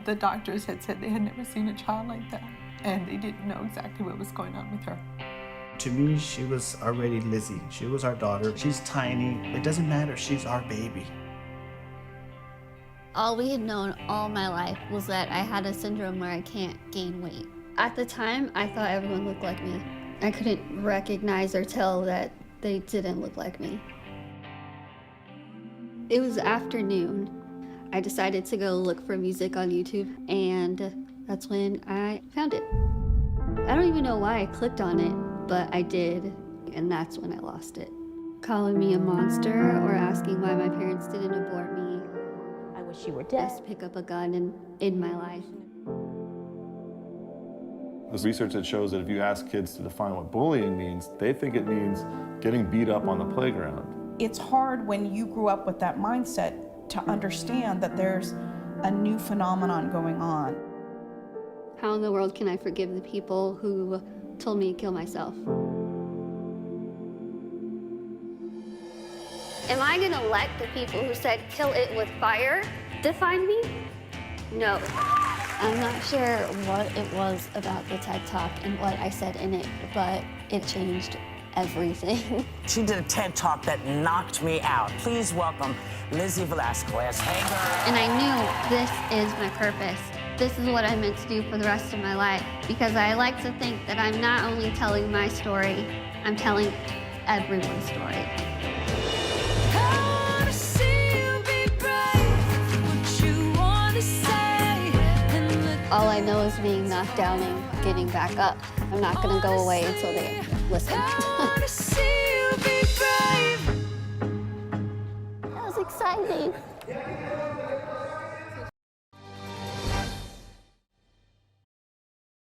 The doctors had said they had never seen a child like that, and they didn't know exactly what was going on with her. To me, she was already Lizzie. She was our daughter. She's tiny. It doesn't matter. She's our baby. All we had known all my life was that I had a syndrome where I can't gain weight. At the time, I thought everyone looked like me. I couldn't recognize or tell that they didn't look like me. It was afternoon. I decided to go look for music on YouTube, and that's when I found it. I don't even know why I clicked on it, but I did, and that's when I lost it. Calling me a monster or asking why my parents didn't abort me. I wish you were dead. Just pick up a gun and end my life. There's research that shows that if you ask kids to define what bullying means, they think it means getting beat up on the playground. It's hard when you grew up with that mindset to understand that there's a new phenomenon going on. How in the world can I forgive the people who told me to kill myself? Am I gonna let the people who said kill it with fire define me? No. I'm not sure what it was about the TED Talk and what I said in it, but it changed everything. She did a TED Talk that knocked me out. Please welcome Lizy ڤێلاسکویز. Hey, girl. And I knew this is my purpose. This is what I'm meant to do for the rest of my life, because I like to think that I'm not only telling my story, I'm telling everyone's story. All I know is being knocked down and getting back up. I'm not gonna go away until they listen. That was exciting.